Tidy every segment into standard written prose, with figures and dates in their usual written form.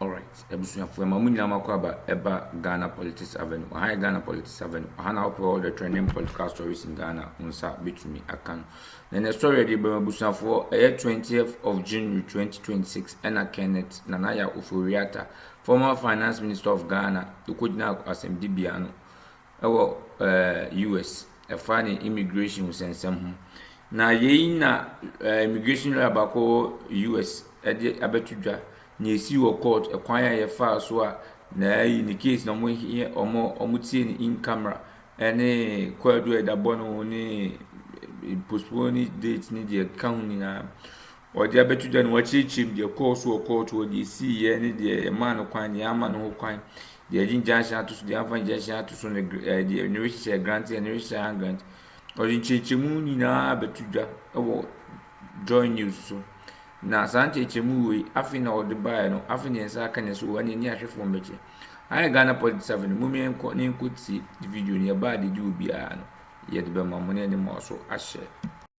All right. Ebusuafo mamu nyina makwaba eba Ghana Politics Avenue. High Ghana Politics Avenue. Hana up all the trending political stories in Ghana. Unsa betumi akan. Then the story de be ebusuafo 20th of June 2026 Ena Kenneth Nanaya Ofori Atta, former finance minister of Ghana, to kujina asem Dibiano. US a funny immigration sensem ho. Na ye na immigration lawyer bako US abetudwa na esi wo court ekwanya ye file so a na yi ni case na omo tie ni in camera ene kwadu edabo no ni postpone date ni de kan ni na o de abetudwa no wachichim de court so court o de si ye ni de man kwan ni ama no kwan de jinjasha to so de afa jinjasha to so de university grant and university grant o de chichimu ni na abetudwa o join news so na sante chemu we afina o de buy no afina ensa kan so wani ni ahwefo meche ai Ghana Politics Avenue mumi enko ni nkuti video ni ba de ju bia no ye de be mamone ni mo so ahye.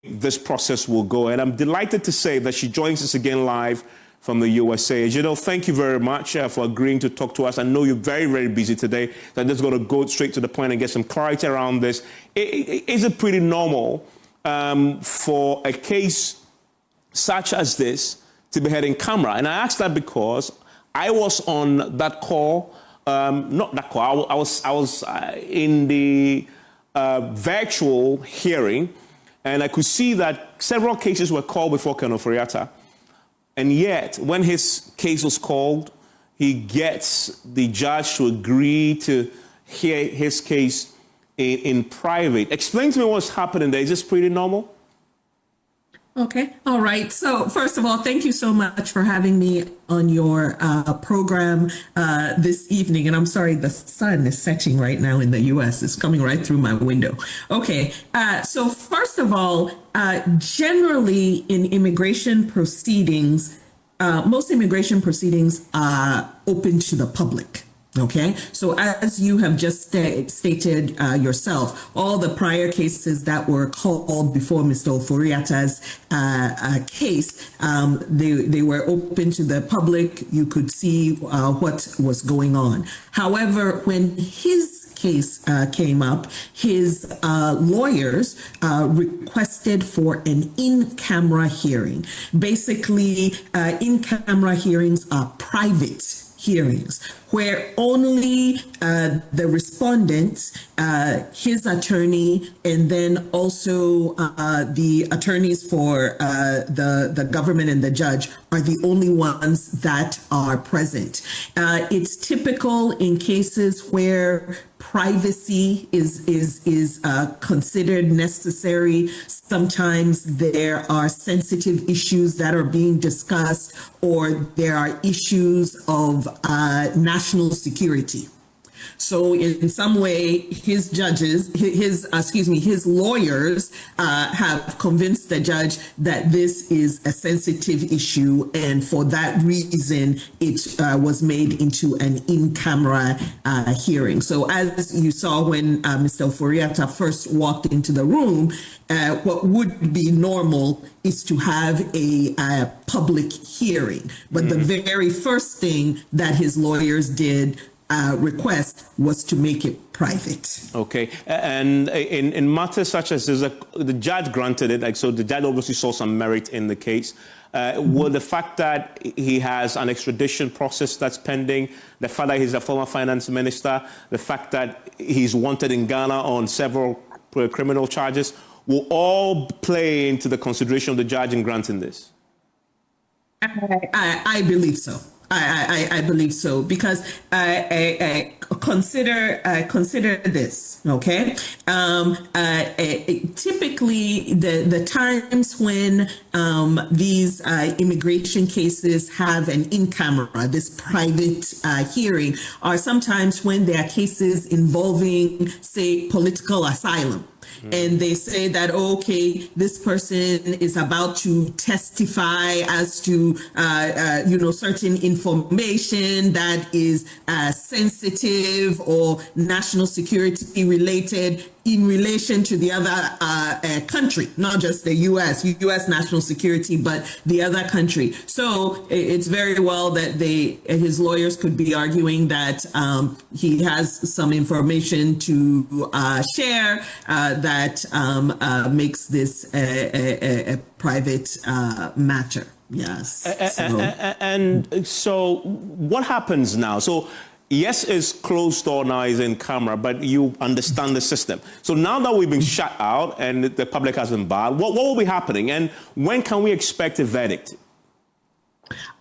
This process will go, and I'm delighted to say that she joins us again live from the USA. Addo, thank you very much for agreeing to talk to us. I know you're very, very busy today, so I'm just going to go straight to the point and get some clarity around this. Is it pretty normal for a case such as this to be heard in camera? And I ask that because I was on that call, not that call, I was in the virtual hearing, and I could see that several cases were called before Colonel Ofori Atta. And yet, when his case was called, he gets the judge to agree to hear his case in private. Explain to me what's happening there. Is this pretty normal? Okay. All right. So first of all, thank you so much for having me on your program this evening. And I'm sorry, the sun is setting right now in the US. It's coming right through my window. Okay. So first of all, generally in immigration proceedings, most immigration proceedings are open to the public. Okay, so as you have just stated yourself, all the prior cases that were called before Mr. Ofori Atta's case, they were open to the public. You could see what was going on. However, when his case came up, his lawyers requested for an in-camera hearing. Basically, in-camera hearings are private hearings where only the respondent, his attorney, and then also the attorneys for the government and the judge are the only ones that are present. It's typical in cases where privacy is considered necessary. Sometimes there are sensitive issues that are being discussed, or there are issues of national security. So in some way, his lawyers have convinced the judge that this is a sensitive issue, and for that reason, it was made into an in-camera hearing. So as you saw when Mr. Ofori Atta first walked into the room, what would be normal is to have a public hearing. But the very first thing that his lawyers did request was to make it private. Okay, and in matters such as this, the judge granted it, like, so the judge obviously saw some merit in the case. Will the fact that he has an extradition process that's pending, the fact that he's a former finance minister, the fact that he's wanted in Ghana on several criminal charges, will all play into the consideration of the judge in granting this? I believe so. I believe so, because consider this, okay? Typically, the times when these immigration cases have an in-camera, this private hearing, are sometimes when there are cases involving, say, political asylum. And they say that, okay, this person is about to testify as to, certain information that is sensitive or national security related. in relation to the other country, not just the U.S. national security, but the other country. So it's very well that his lawyers could be arguing that he has some information to share that makes this a private matter. Yes. And so what happens now? So yes, it's closed door now, it's in camera, but you understand the system. So now that we've been shut out and the public has been barred, what will be happening? And when can we expect a verdict?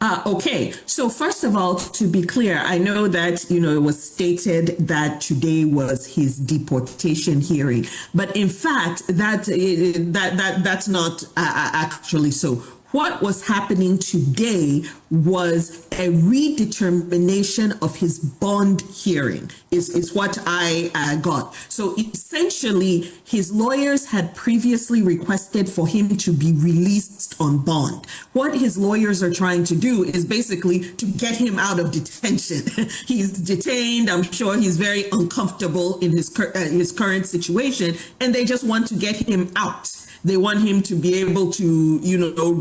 Okay, so first of all, to be clear, I know that, it was stated that today was his deportation hearing, but in fact, that's not actually so. What was happening today was a redetermination of his bond hearing is what I got. So essentially, his lawyers had previously requested for him to be released on bond. What his lawyers are trying to do is basically to get him out of detention. He's detained. I'm sure he's very uncomfortable in his current situation, and they just want to get him out. They want him to be able to,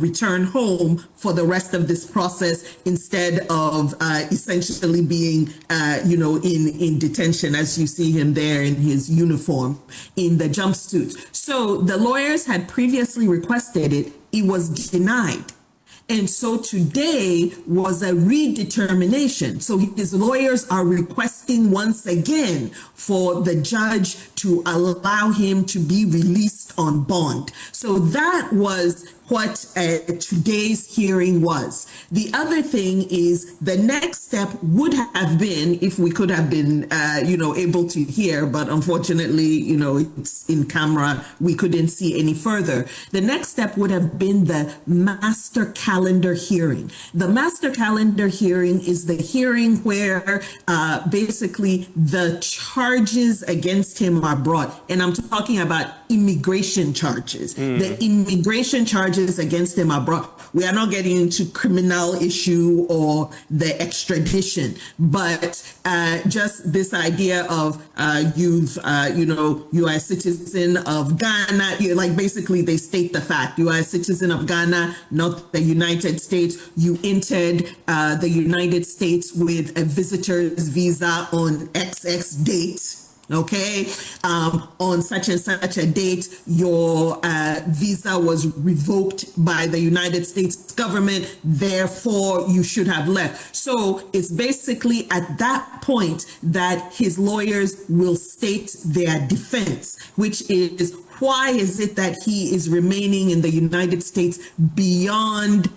return home for the rest of this process instead of essentially being, in detention, as you see him there in his uniform, in the jumpsuit. So the lawyers had previously requested it. It was denied. And so today was a redetermination. So his lawyers are requesting once again for the judge to allow him to be released on bond. So that was what today's hearing was. The other thing is the next step would have been, if we could have been, able to hear, but unfortunately, it's in camera, we couldn't see any further. The next step would have been the master calendar hearing. The master calendar hearing is the hearing where basically the charges against him are brought. And I'm talking about immigration charges. The immigration charges against him are brought. We are not getting into criminal issue or the extradition, but just this idea of you are a citizen of Ghana. Basically they state the fact you are a citizen of Ghana, not the United States. You entered the United States with a visitor's visa on XX date. Okay, on such and such a date, your visa was revoked by the United States government, therefore you should have left. So it's basically at that point that his lawyers will state their defense, which is, why is it that he is remaining in the United States beyond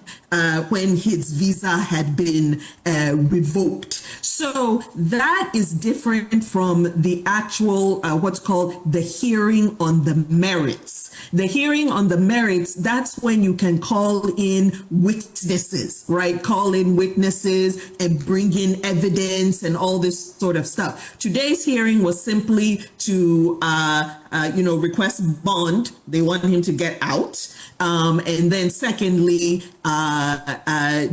when his visa had been revoked? So that is different from the actual, what's called the hearing on the merits. The hearing on the merits, that's when you can call in witnesses, right? Call in witnesses and bring in evidence and all this sort of stuff. Today's hearing was simply to, request bond. They want him to get out. And then secondly,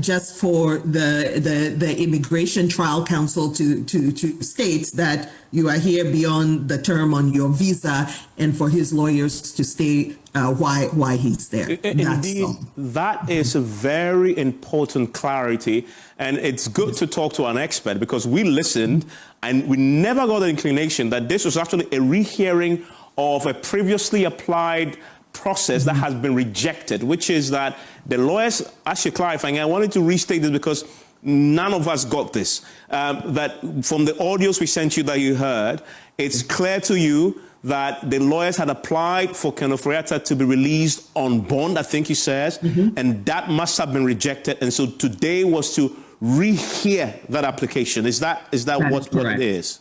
just for the Immigration Trial Council to state that you are here beyond the term on your visa, and for his lawyers to state why he's there. Indeed, that is a very important clarity, and it's good to talk to an expert, because we listened and we never got the inclination that this was actually a rehearing of a previously applied process that has been rejected, which is that the lawyers, as you're clarifying, I wanted to restate this because none of us got this, that from the audios we sent you that you heard, it's clear to you that the lawyers had applied for Ofori Atta to be released on bond, I think he says, and that must have been rejected. And so today was to rehear that application. Is that what it is?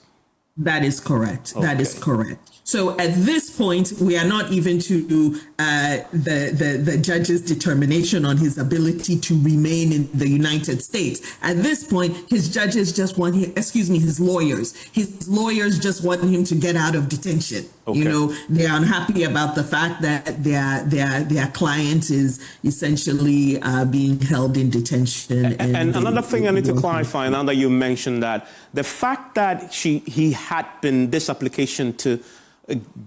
That is correct. Okay. That is correct. So at this point, we are not even to the judge's determination on his ability to remain in the United States. At this point, his lawyers. His lawyers just want him to get out of detention. Okay. They are unhappy about the fact that their client is essentially being held in detention. And another thing I need to clarify now that you mentioned that, the fact that this application to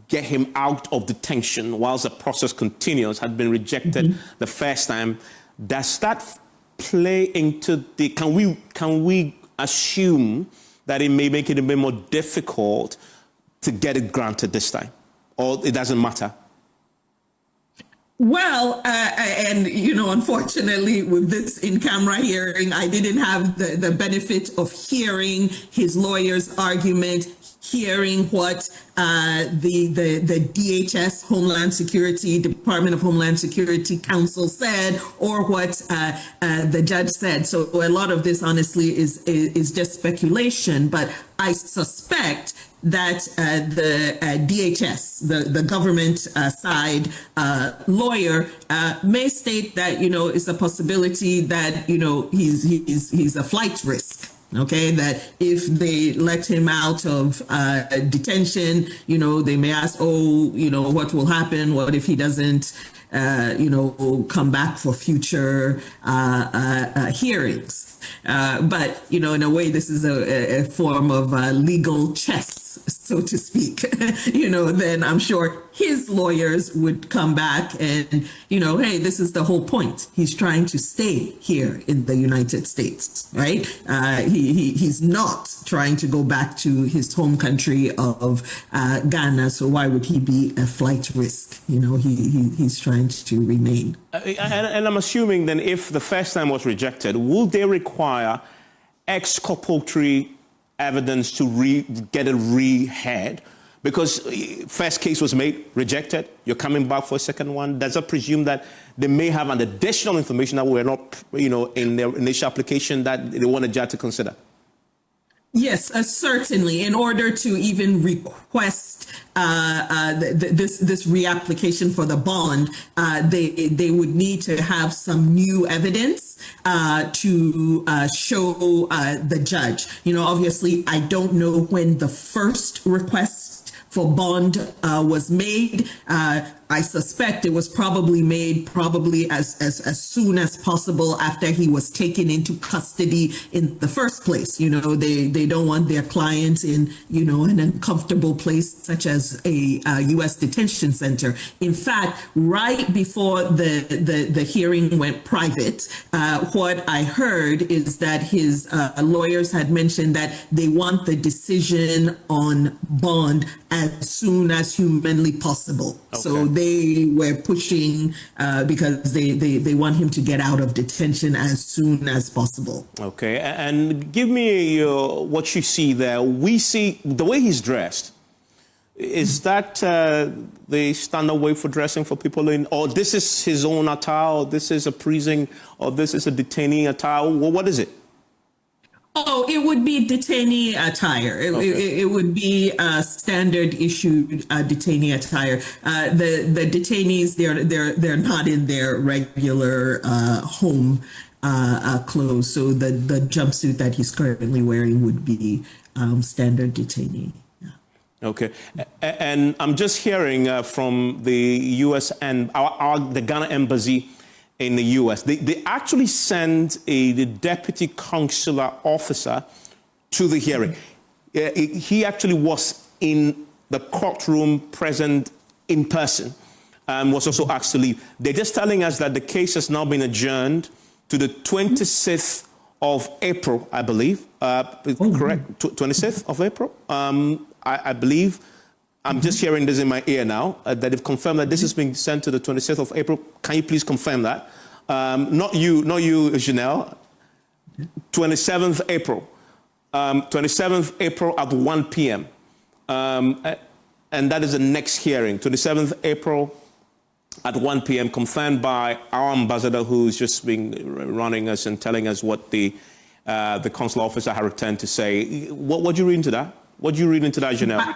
get him out of detention whilst the process continues had been rejected the first time. Does that play into the, can we assume that it may make it a bit more difficult to get it granted this time, or it doesn't matter? Well, and, unfortunately, with this in-camera hearing, I didn't have the benefit of hearing his lawyer's argument, hearing what the DHS, Homeland Security, Department of Homeland Security Counsel said, or what the judge said. So a lot of this, honestly, is just speculation. But I suspect that the DHS, the government side lawyer, may state that it's a possibility that he's a flight risk. Okay, that if they let him out of detention, they may ask, what will happen? What if he doesn't, come back for future hearings? But, in a way, this is a form of legal chess, so to speak. Then I'm sure his lawyers would come back and, hey, this is the whole point. He's trying to stay here in the United States, right? He's not trying to go back to his home country of Ghana. So why would he be a flight risk? He's trying to remain. And I'm assuming then if the first time was rejected, will they require exculpatory evidence to get it reheard? Because first case was made, rejected, you're coming back for a second one. Does that presume that they may have an additional information that were not, in their initial application that they want a judge to consider? Yes, certainly. In order to even request this reapplication for the bond, they would need to have some new evidence to show the judge. Obviously, I don't know when the first request for bond was made. I suspect it was probably made as soon as possible after he was taken into custody in the first place. They don't want their clients in, an uncomfortable place such as a U.S. detention center. In fact, right before the hearing went private, what I heard is that his lawyers had mentioned that they want the decision on bond as soon as humanly possible. Okay. So they were pushing because they want him to get out of detention as soon as possible. Okay, and give me what you see there. We see the way he's dressed. Is that the standard way for dressing for people in, or this is his own attire, or this is a prison, or this is a detainee attire? What is it? Oh, it would be detainee attire. It would be standard issued detainee attire. The detainees, they're not in their regular home clothes. So the jumpsuit that he's currently wearing would be standard detainee. Yeah. Okay, and I'm just hearing from the U.S. and the Ghana embassy in the U.S. They actually sent the deputy consular officer to the hearing. He actually was in the courtroom present in person, was also asked to leave. They're just telling us that the case has now been adjourned to the 26th of April, I believe. Correct? 26th of April, I believe. I'm just hearing this in my ear now, that they've confirmed that this is being sent to the 26th of April. Can you please confirm that? Not you, Janelle. 27th April. 27th April at 1 p.m. And that is the next hearing, 27th April at 1 p.m., confirmed by our ambassador, who's just been running us and telling us what the consular officer had returned to say. What do you read into that? What do you read into that, Janelle?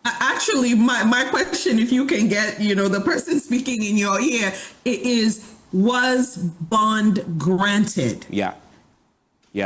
Actually, my question, if you can get, the person speaking in your ear, was bond granted? Yeah,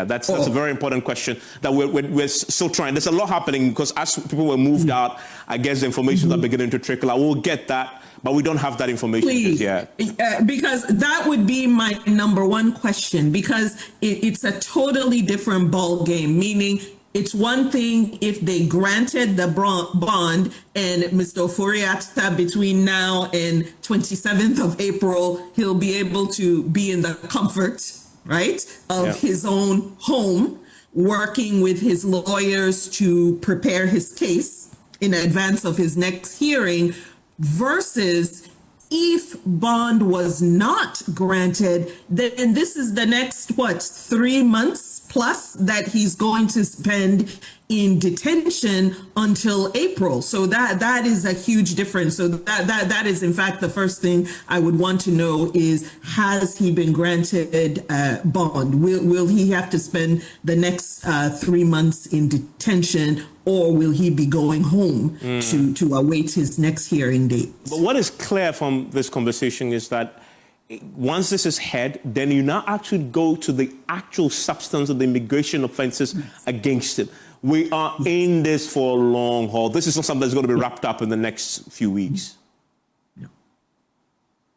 that's a very important question that we're still trying. There's a lot happening because as people were moved out, I guess the information are beginning to trickle out. We'll get that, but we don't have that information yet. Because that would be my number one question, because it's a totally different ball game, meaning it's one thing if they granted the bond and Mr. Ofori Atta between now and 27th of April, he'll be able to be in the comfort, right, of his own home, working with his lawyers to prepare his case in advance of his next hearing, versus if bond was not granted, then this is the next, 3 months plus that he's going to spend in detention until April. So that is a huge difference. So that is in fact the first thing I would want to know is, has he been granted bond? Will he have to spend the next 3 months in detention, or will he be going home to await his next hearing date? But what is clear from this conversation is that once this is heard, then you now actually go to the actual substance of the immigration offenses against him. We are in this for a long haul. This is not something that's going to be wrapped up in the next few weeks.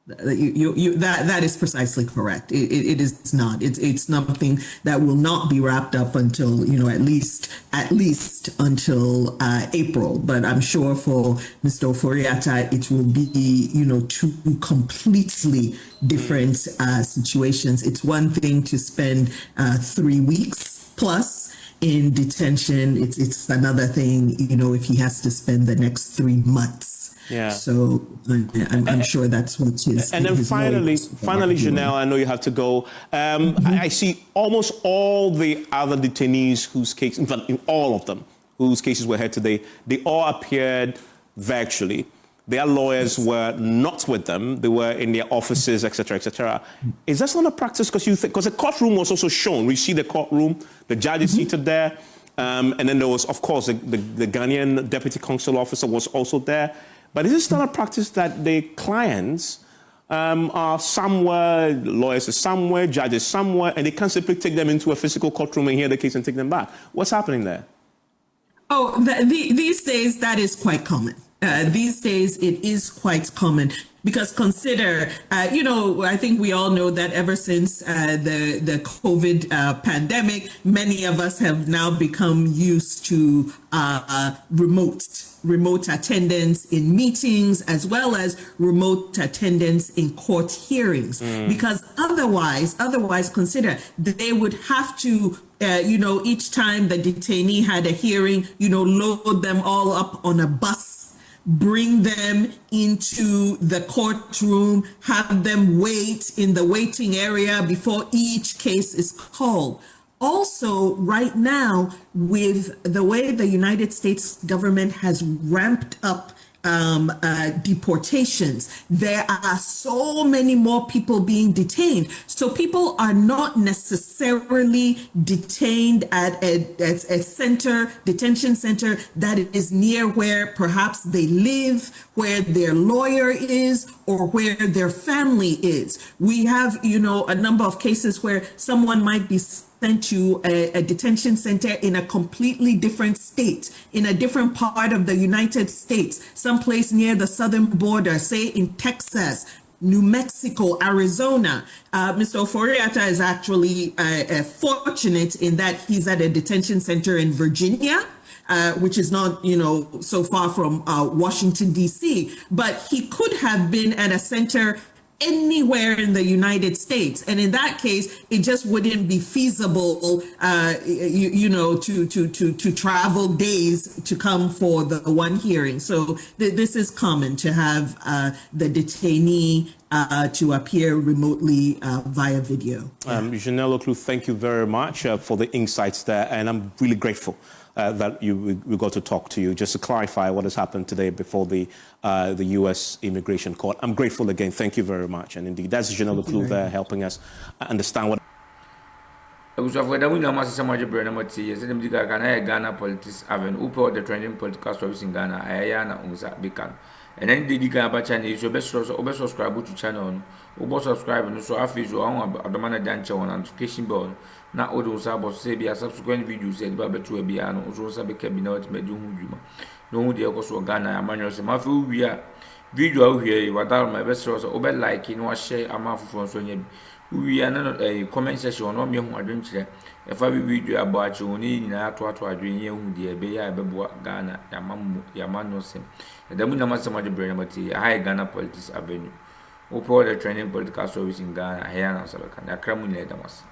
That is precisely correct. It is not. It's something that will not be wrapped up until, at least until April. But I'm sure for Mr. Ofori Atta, it will be, two completely different situations. It's one thing to spend 3 weeks plus in detention. It's another thing, if he has to spend the next 3 months. Yeah. So I'm sure that's what his. And then finally, Janelle, I know you have to go. I see almost all the other detainees whose case, in fact, all of them whose cases were heard today, they all appeared virtually. Their lawyers were not with them. They were in their offices, etc., etc. Is that not a practice? Because the courtroom was also shown. We see the courtroom, the judge is seated there. And then there was, of course, the Ghanaian deputy consul officer was also there. But is this not a practice that the clients are somewhere, lawyers are somewhere, judges somewhere, and they can't simply take them into a physical courtroom and hear the case and take them back? What's happening there? Oh, these days, that is quite common. These days, it is quite common. Because consider, I think we all know that ever since the COVID pandemic, many of us have now become used to remote attendance in meetings, as well as remote attendance in court hearings. Because otherwise, consider they would have to, each time the detainee had a hearing, load them all up on a bus, bring them into the courtroom, have them wait in the waiting area before each case is called. Also, right now, with the way the United States government has ramped up deportations, there are so many more people being detained. So people are not necessarily detained at a detention center that is near where perhaps they live, where their lawyer is, or where their family is. We have, a number of cases where someone might be sent to a detention center in a completely different state, in a different part of the United States, someplace near the southern border, say in Texas, New Mexico, Arizona. Mr. Ofori Atta is actually fortunate in that he's at a detention center in Virginia, which is not, so far from Washington, D.C., but he could have been at a center anywhere in the United States. And in that case, it just wouldn't be feasible, to travel days to come for the one hearing. So this is common to have the detainee to appear remotely via video. Janelle Oklu, thank you very much for the insights there. And I'm really grateful that we got to talk to you. Just to clarify what has happened today before the U.S. Immigration Court. I'm grateful again. Thank you very much. And indeed, that's Janelle Oklu there helping us understand what. Ghana politics haven't uploaded the trending political stories in Ghana. Ayana unza bikan. And then the Ghana channel is your best subscribe to channel. Ubo subscribe and so after you on Adamana Dancha on notification bell. Na odo sabo say be a subsequent videos said Baba to a piano, also sabe cabinet meduma. No dear Coso Ghana, Emmanuel Semafu, we are video here. What are my best source? Ober like in what share a mouth from Sonia. we are not a comment section no me hu adwenkyerɛ ɛfa bi video abo akyɛ oni nyinaa to adwen yɛ hu de ebe ya bɛboa Ghana yama no sem ɛdamu na masɛm ade brɛ na mate high Ghana Politics Avenue wopɛ the training political service in Ghana here na sabɛka na Akroma nyinaa damas